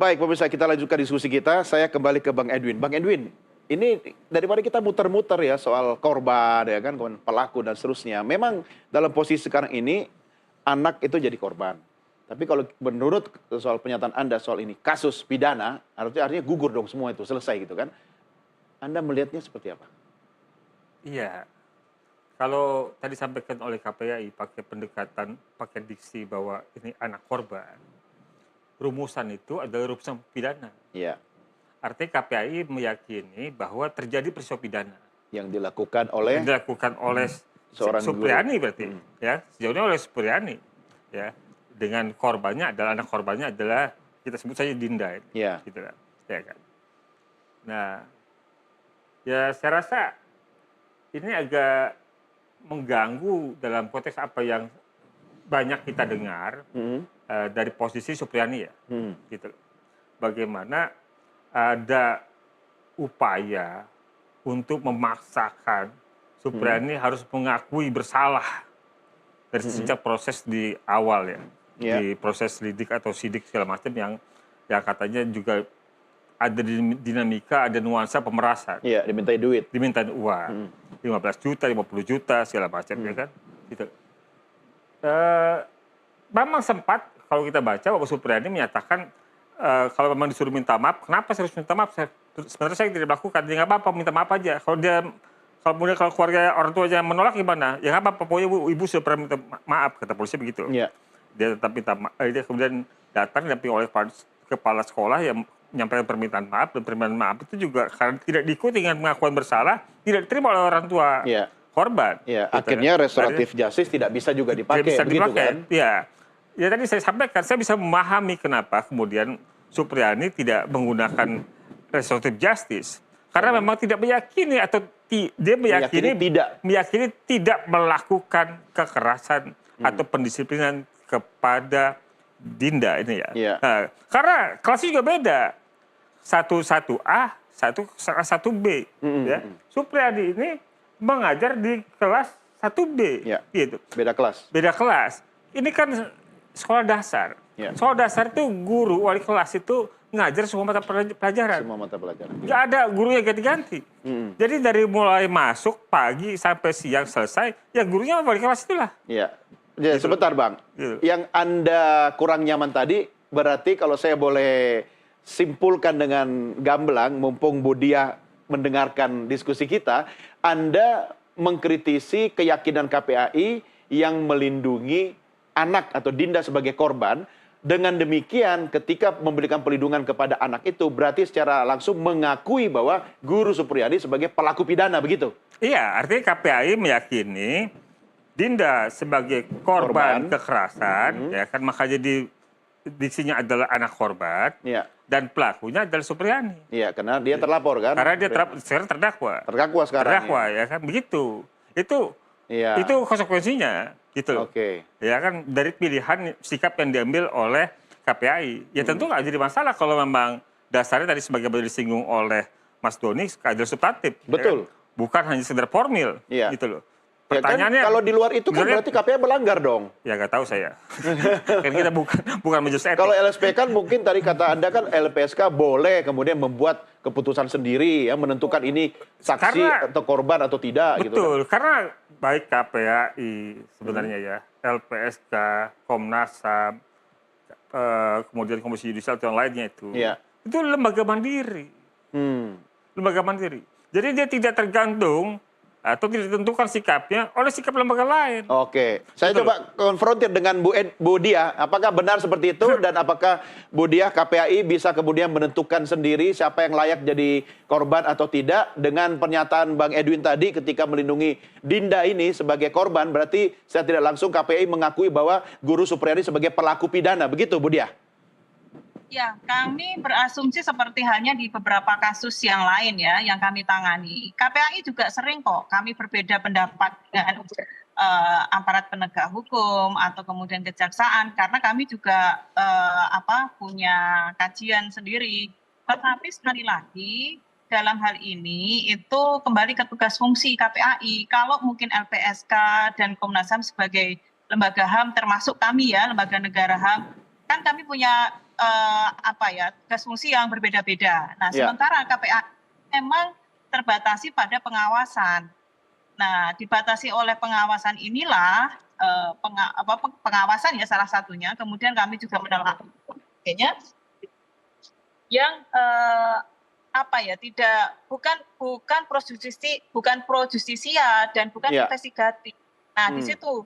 Baik, pemirsa, kita lanjutkan diskusi kita. Saya kembali ke Bang Edwin. Bang Edwin, ini daripada kita muter-muter ya soal korban, ya kan, pelaku dan seterusnya. Memang dalam posisi sekarang ini, anak itu jadi korban. Tapi kalau menurut soal pernyataan Anda soal ini, kasus pidana, artinya gugur dong semua itu, selesai gitu kan. Anda melihatnya seperti apa? Iya, kalau tadi sampaikan oleh KPAI pakai pendekatan, pakai diksi bahwa ini anak korban, rumusan itu adalah rumusan pidana. Iya. Artinya KPAI meyakini bahwa terjadi peristiwa pidana Yang dilakukan oleh seorang Supriyani guru. berarti, ya sejauh ini oleh Supriyani, ya dengan korbannya adalah anak korbannya adalah kita sebut saja Dinda, Iya. gitu kan, ya kan. Nah, ya saya rasa ini agak mengganggu dalam konteks apa yang banyak kita dengar dari posisi Supriyani ya, gitu. Bagaimana ada upaya untuk memaksakan Supriyani harus mengakui bersalah dari sejak proses di awal ya, di proses lidik atau sidik segala macam yang katanya juga ada dinamika, ada nuansa pemerasan. Iya, dimintai duit. Dimintain uang, 15 juta, 50 juta, segala macam, ya kan. Gitu. Memang sempat, kalau kita baca, Bapak Supriyani menyatakan, kalau memang disuruh minta maaf, kenapa saya harus minta maaf? Sebenarnya saya tidak melakukan, ya nggak apa-apa, minta maaf aja. Kalau keluarga orang tua yang menolak gimana? Ya nggak apa-apa, pokoknya ibu sudah pernah minta maaf, kata polisi begitu. Iya. Dia tetap minta maaf, dia kemudian datang didampingi oleh kepala sekolah yang menyampaikan permintaan maaf, dan permintaan maaf itu juga karena tidak diikuti dengan pengakuan bersalah, tidak diterima oleh orang tua korban. Iya, gitu akhirnya kan. restoratif justice tidak bisa juga dipakai, Tidak bisa begitu dipakai. kan? Ya. Ya tadi saya sampaikan, saya bisa memahami kenapa kemudian Supriyani tidak menggunakan restoratif justice. Karena memang tidak meyakini atau dia meyakini tidak melakukan kekerasan atau pendisiplinan kepada Dinda ini ya. Nah, karena kelasnya juga beda. 1A, 1B. Ya. Supriyadi ini mengajar di kelas 1B. Gitu. Beda kelas. Beda kelas. Ini kan sekolah dasar. Sekolah dasar itu guru, wali kelas itu ngajar semua mata pelajaran. Semua mata pelajaran. Nggak ada guru yang ganti-ganti. Jadi dari mulai masuk pagi sampai siang selesai, ya gurunya wali kelas itulah. Iya. Ya, Gitu. sebentar Bang. Gitu. Yang Anda kurang nyaman tadi, berarti kalau saya boleh simpulkan dengan gamblang, mumpung Budiah mendengarkan diskusi kita, Anda mengkritisi keyakinan KPAI yang melindungi anak atau Dinda sebagai korban. Dengan demikian, ketika memberikan perlindungan kepada anak itu, berarti secara langsung mengakui bahwa Guru Supriyadi sebagai pelaku pidana, begitu? Iya, artinya KPAI meyakini Dinda sebagai korban kekerasan, ya kan, makanya diksinya adalah anak korban, dan pelakunya adalah Supriyani. Iya, karena dia terlapor kan? Karena dia sekarang terdakwa. Terdakwa sekarang. Terdakwa, ya kan, begitu. Itu konsekuensinya, gitu loh. Ya kan, dari pilihan sikap yang diambil oleh KPAI. Ya tentu nggak jadi masalah kalau memang dasarnya tadi sebagai disinggung oleh Mas Doni, keadilan substantif. Betul. Ya kan? Bukan hanya sekedar formil, gitu loh. Pertanyaannya, ya kan, kalau di luar itu kan berarti KPAI melanggar dong. Ya nggak tahu saya. Kan kita bukan majelis etik. Kalau LSP kan mungkin tadi kata Anda kan LPSK boleh kemudian membuat keputusan sendiri ya, menentukan ini saksi atau korban atau tidak. Betul, gitu kan. karena baik KPAI sebenarnya ya, LPSK, Komnas HAM, kemudian Komisi Yudisial dan lainnya itu lembaga mandiri. Lembaga mandiri. Jadi dia tidak tergantung atau tidak ditentukan sikapnya oleh sikap lembaga lain. Oke, saya coba konfrontir dengan Bu Diah, apakah benar seperti itu dan apakah Bu Diah KPAI bisa kemudian menentukan sendiri siapa yang layak jadi korban atau tidak dengan pernyataan Bang Edwin tadi ketika melindungi Dinda ini sebagai korban, berarti saya tidak langsung KPAI mengakui bahwa Guru Supriyadi sebagai pelaku pidana, begitu Bu Diah? Ya, kami berasumsi seperti halnya di beberapa kasus yang lain ya, yang kami tangani. KPAI juga sering kok kami berbeda pendapat dengan aparat penegak hukum atau kemudian kejaksaan, karena kami juga punya kajian sendiri. Tetapi sekali lagi dalam hal ini itu kembali ke tugas fungsi KPAI. Kalau mungkin LPSK dan Komnas HAM sebagai lembaga HAM, termasuk kami ya, lembaga negara HAM, kan kami punya tugas fungsi yang berbeda-beda. Nah, Ya. sementara KPAI memang terbatasi pada pengawasan. Nah, dibatasi oleh pengawasan inilah pengawasan ya salah satunya. Kemudian kami juga melakukan yang bukan pro justisia dan bukan Ya. investigatif. Nah, di situ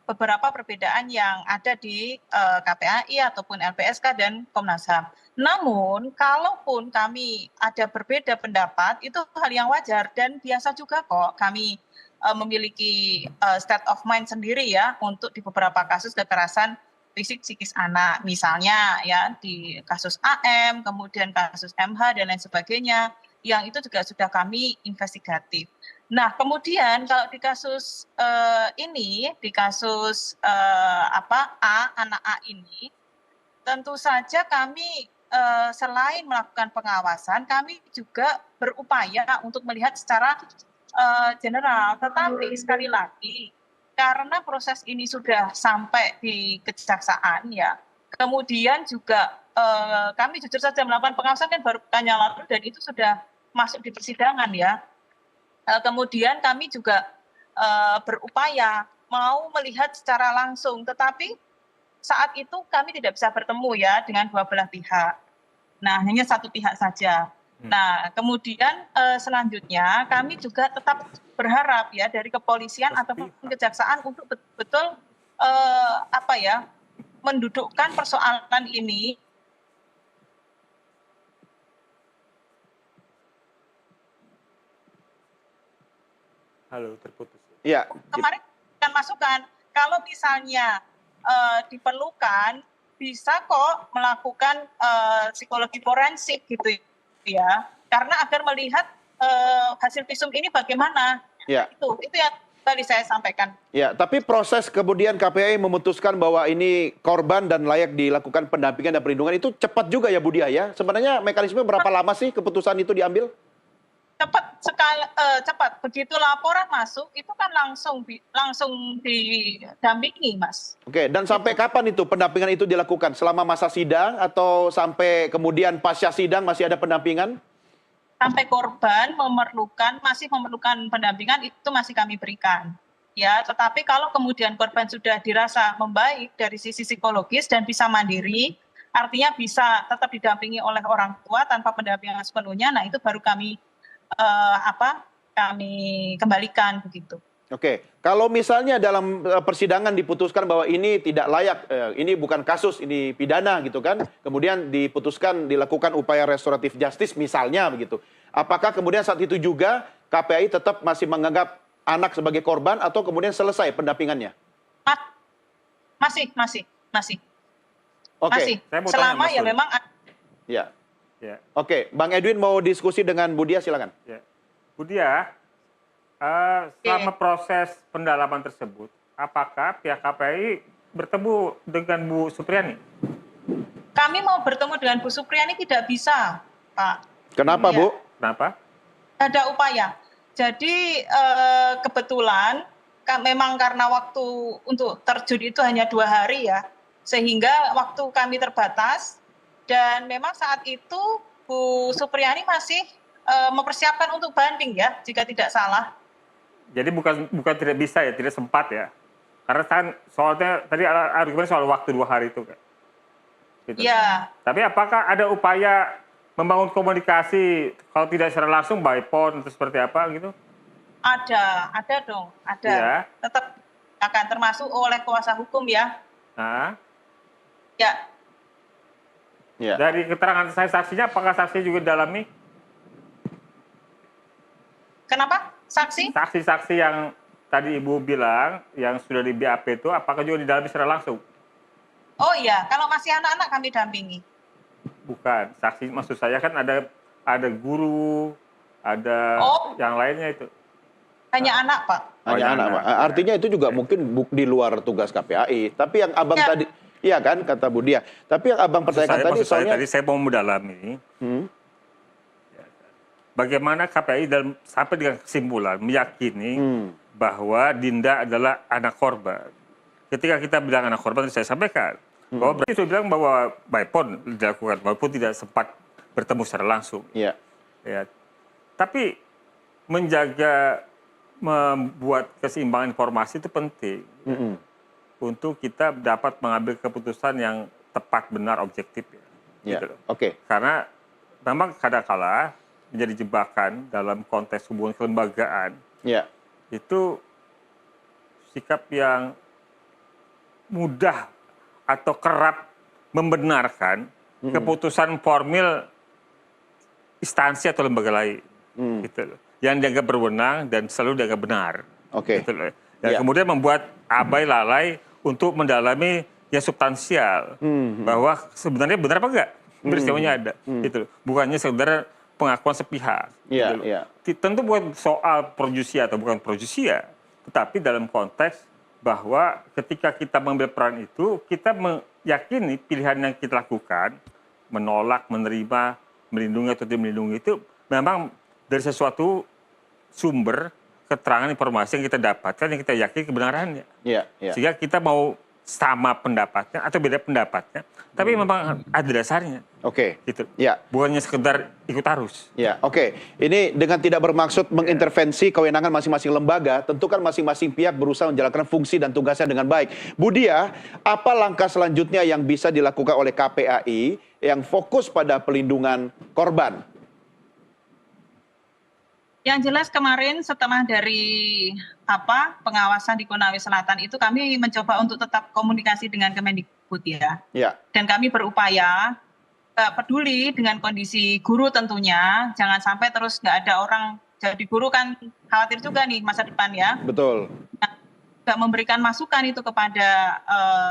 beberapa perbedaan yang ada di KPAI ataupun LPSK dan Komnas HAM. Namun, kalaupun kami ada berbeda pendapat, itu hal yang wajar dan biasa juga kok kami memiliki state of mind sendiri ya untuk di beberapa kasus kekerasan fisik psikis anak, misalnya ya di kasus AM, kemudian kasus MH dan lain sebagainya, yang itu juga sudah kami investigatif. Nah, kemudian kalau di kasus ini, di kasus anak A ini, tentu saja kami selain melakukan pengawasan, kami juga berupaya untuk melihat secara general. Tetapi sekali lagi, karena proses ini sudah sampai di kejaksaan ya, kemudian juga kami jujur saja melakukan pengawasan kan baru pekan yang lalu dan itu sudah masuk di persidangan ya. Kemudian kami juga berupaya mau melihat secara langsung, tetapi saat itu kami tidak bisa bertemu ya dengan dua belah pihak. Nah, hanya satu pihak saja. Nah, kemudian selanjutnya kami juga tetap berharap ya dari kepolisian ataupun kejaksaan untuk betul-betul mendudukkan persoalan ini. Halo, terputus. Ya. Kemarin kan masukan kalau misalnya diperlukan bisa kok melakukan psikologi forensik gitu ya, karena agar melihat hasil visum ini bagaimana. Ya. Itu yang tadi saya sampaikan. Ya, tapi proses kemudian KPAI memutuskan bahwa ini korban dan layak dilakukan pendampingan dan perlindungan itu cepat juga ya Budia ya. Sebenarnya mekanisme berapa lama sih keputusan itu diambil? Cepat. Begitu laporan masuk itu kan langsung didampingi, Mas. Oke, dan sampai kapan itu pendampingan itu dilakukan? Selama masa sidang atau sampai kemudian pasca sidang masih ada pendampingan? Sampai korban masih memerlukan pendampingan itu masih kami berikan. Ya, tetapi kalau kemudian korban sudah dirasa membaik dari sisi psikologis dan bisa mandiri, artinya bisa tetap didampingi oleh orang tua tanpa pendampingan sepenuhnya, nah itu baru kami kembalikan begitu. Oke, kalau misalnya dalam persidangan diputuskan bahwa ini tidak layak, ini bukan kasus, ini pidana gitu kan, kemudian diputuskan dilakukan upaya restoratif justice misalnya begitu. Apakah kemudian saat itu juga KPAI tetap masih menganggap anak sebagai korban atau kemudian selesai pendampingannya? Masih. Oke. Masih. Selama ya memang. Ya. Ya. Oke, Bang Edwin mau diskusi dengan Budia, silakan. Ya. Budia, selama proses pendalaman tersebut, apakah pihak KPAI bertemu dengan Bu Supriani? Kami mau bertemu dengan Bu Supriani tidak bisa, Pak. Kenapa, Ya. Bu? Kenapa? Ada upaya. Jadi kebetulan memang karena waktu untuk terjun itu hanya 2 hari ya, sehingga waktu kami terbatas dan memang saat itu Bu Supriani masih mempersiapkan untuk banding ya, jika tidak salah. Jadi bukan tidak bisa ya, tidak sempat ya. Karena kan soalnya tadi argumen soal waktu 2 hari itu kan. Gitu. Ya. Tapi apakah ada upaya membangun komunikasi kalau tidak secara langsung by phone atau seperti apa gitu? Ada dong, ada. Ya. Tetap akan termasuk oleh kuasa hukum ya. Nah. Ya. Ya. Dari keterangan saya saksinya, apakah saksi juga dalami? Kenapa? Saksi? Saksi-saksi yang tadi Ibu bilang, yang sudah di BAP itu, apakah juga didalami secara langsung? Oh iya, kalau masih anak-anak kami dampingi. Bukan, saksi maksud saya kan ada guru, ada yang lainnya itu. Hanya anak, Pak. Hanya anak, Pak. Artinya itu juga mungkin di luar tugas KPAI. Tapi yang Abang tadi, iya kan, kata Budia. Tapi yang Abang pertanyakan tadi, soalnya tadi saya mau mendalami. Bagaimana KPAI sampai dengan kesimpulan meyakini bahwa Dinda adalah anak korban. Ketika kita bilang anak korban, saya sampaikan Bahwa berarti saya bilang bahwa by phone dilakukan, walaupun tidak sempat bertemu secara langsung. Ya. Ya. Tapi menjaga, membuat keseimbangan informasi itu penting. Untuk kita dapat mengambil keputusan yang tepat, benar, objektif. Ya. Gitu. Oke. Karena memang kadang-kala menjadi jebakan dalam konteks hubungan kelembagaan. Ya. Itu sikap yang mudah atau kerap membenarkan keputusan formil instansi atau lembaga lain, gitu loh. Yang dianggap berwenang dan selalu dianggap benar, Oke. gitu loh. Dan Ya. kemudian membuat abai lalai untuk mendalami yang substansial, bahwa sebenarnya benar apa enggak peristiwanya ada, gitu loh. Bukannya sekedar pengakuan sepihak. Iya, gitu loh. iya. Tentu bukan soal pro justia atau bukan pro justia, tetapi dalam konteks bahwa ketika kita mengambil peran itu, kita meyakini pilihan yang kita lakukan, menolak, menerima, melindungi atau tidak melindungi itu memang dari sesuatu sumber keterangan informasi yang kita dapatkan, yang kita yakini kebenarannya. Iya, iya. Sehingga kita mau sama pendapatnya atau beda pendapatnya, tapi memang ada dasarnya. Oke. Gitu. Ya. Bukannya sekedar ikut arus. Ya, oke. Ini dengan tidak bermaksud mengintervensi kewenangan masing-masing lembaga, tentu kan masing-masing pihak berusaha menjalankan fungsi dan tugasnya dengan baik. Budia, apa langkah selanjutnya yang bisa dilakukan oleh KPAI yang fokus pada pelindungan korban? Yang jelas kemarin setelah dari pengawasan di Konawe Selatan itu kami mencoba untuk tetap komunikasi dengan Kemendikbud ya. Ya. Dan kami berupaya peduli dengan kondisi guru tentunya, jangan sampai terus nggak ada orang jadi guru kan khawatir juga nih masa depan ya. Betul. Juga memberikan masukan itu kepada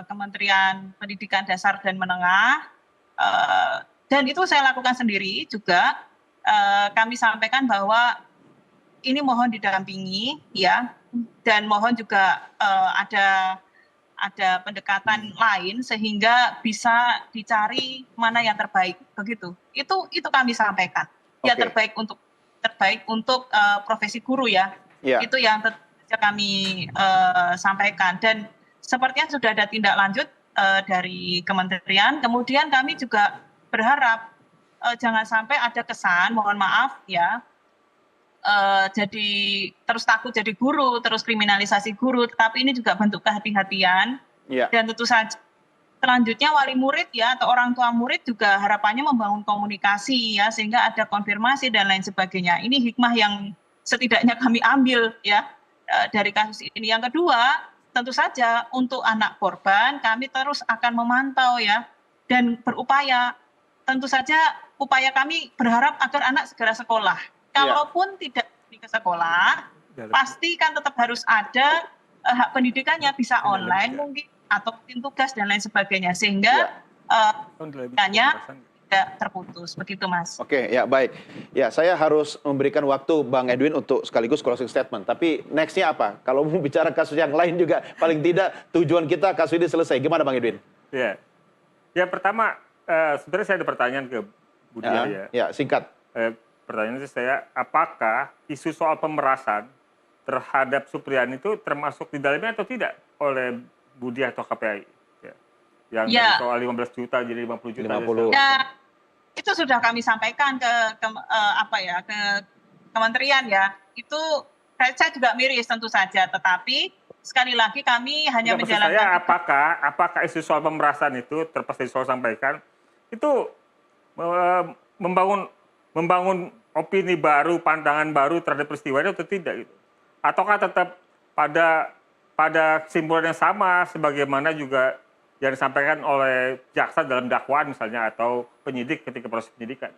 Kementerian Pendidikan Dasar dan Menengah, dan itu saya lakukan sendiri juga. Kami sampaikan bahwa ini mohon didampingi ya, dan mohon juga ada pendekatan lain sehingga bisa dicari mana yang terbaik begitu. Itu kami sampaikan. Ya terbaik untuk profesi guru ya. Itu yang kami sampaikan, dan sepertinya sudah ada tindak lanjut dari kementerian. Kemudian kami juga berharap jangan sampai ada kesan, mohon maaf ya, jadi terus takut jadi guru, terus kriminalisasi guru, tetapi ini juga bentuk kehati-hatian. Dan tentu saja selanjutnya wali murid ya atau orang tua murid juga harapannya membangun komunikasi ya, sehingga ada konfirmasi dan lain sebagainya. Ini hikmah yang setidaknya kami ambil ya dari kasus ini. Yang kedua, tentu saja untuk anak korban kami terus akan memantau ya dan berupaya. Tentu saja upaya kami berharap agar anak segera sekolah. Kalaupun tidak ke sekolah, pasti kan tetap harus ada hak pendidikannya, bisa online mungkin atau tugas dan lain sebagainya, sehingga tidak terputus. Begitu Mas. Oke, ya baik. Ya, saya harus memberikan waktu Bang Edwin untuk sekaligus closing statement. Tapi nextnya apa? Kalau mau bicara kasus yang lain juga, paling tidak tujuan kita kasus ini selesai. Gimana Bang Edwin? Ya, pertama sebenarnya saya ada pertanyaan ke Budia ya. Ya, singkat. Pertanyaannya saya, apakah isu soal pemerasan terhadap Supriyani itu termasuk di dalamnya atau tidak oleh Budia atau KPAI? Yang soal 15 juta jadi 50 juta. 50. Ya, itu sudah kami sampaikan ke kementerian ya. Itu saya juga miris tentu saja, tetapi sekali lagi kami hanya menjalankan. Saya apakah isu soal pemerasan itu terlepas dari soal sampaikan itu membangun opini baru, pandangan baru terhadap peristiwa itu atau tidak gitu? Ataukah tetap pada kesimpulan yang sama sebagaimana juga yang disampaikan oleh jaksa dalam dakwaan misalnya atau penyidik ketika proses penyidikan?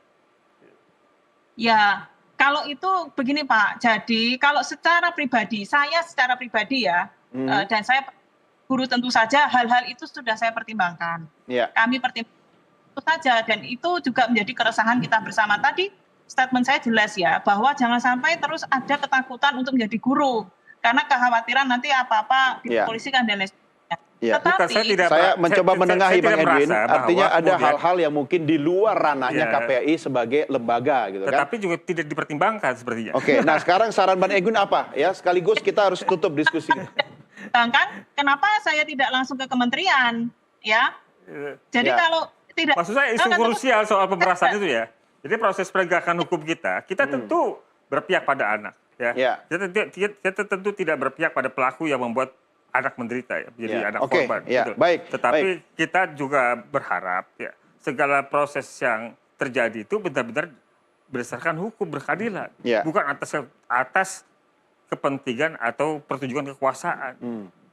Ya, kalau itu begini Pak. Jadi kalau secara pribadi ya, dan saya guru tentu saja hal-hal itu sudah saya pertimbangkan. Kami pertimbangkan itu saja, dan itu juga menjadi keresahan kita bersama. Tadi statement saya jelas ya, bahwa jangan sampai terus ada ketakutan untuk menjadi guru karena kekhawatiran nanti apa-apa dipolisikan dan lain sebagainya. Tetapi saya mencoba menengahi Bang Edwin, artinya ada hal-hal yang mungkin di luar ranahnya KPAI sebagai lembaga gitu kan. Tetapi juga tidak dipertimbangkan sepertinya. Oke, nah sekarang saran Bang Edwin apa ya? Sekaligus kita harus tutup diskusi. Bahkan kenapa saya tidak langsung ke kementerian ya? Jadi Ya. kalau tidak, Maksud saya isu krusial soal pemerasan itu ya. Jadi proses penegakan hukum kita tentu berpihak pada anak. Ya. Ya. Kita tentu tidak berpihak pada pelaku yang membuat anak menderita ya, menjadi Ya. anak Oke, korban. ya, gitu. baik, Tetapi baik. kita juga berharap ya segala proses yang terjadi itu benar-benar berdasarkan hukum berkeadilan, Ya. bukan atas kepentingan atau pertunjukan kekuasaan.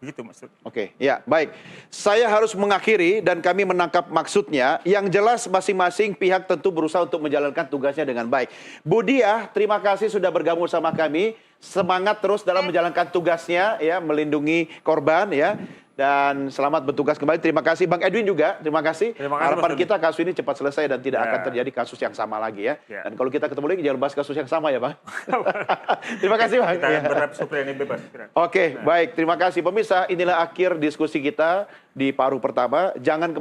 Begitu maksudnya. Oke, ya baik. Saya harus mengakhiri dan kami menangkap maksudnya. Yang jelas masing-masing pihak tentu berusaha untuk menjalankan tugasnya dengan baik. Bu Diah, terima kasih sudah bergabung sama kami. Semangat terus dalam menjalankan tugasnya, ya, melindungi korban, ya. Dan selamat bertugas kembali. Terima kasih Bang Edwin juga. Terima kasih. Terima kasih, Harapan Mas kita kasus ini cepat selesai dan tidak Ya. akan terjadi kasus yang sama lagi, ya. Ya. Dan kalau kita ketemu lagi jangan bahas kasus yang sama, ya Bang. Terima kasih Bang. Kita Ya. berharap supaya ini bebas. Oke, baik. Terima kasih pemirsa. Inilah akhir diskusi kita di paruh pertama. Jangan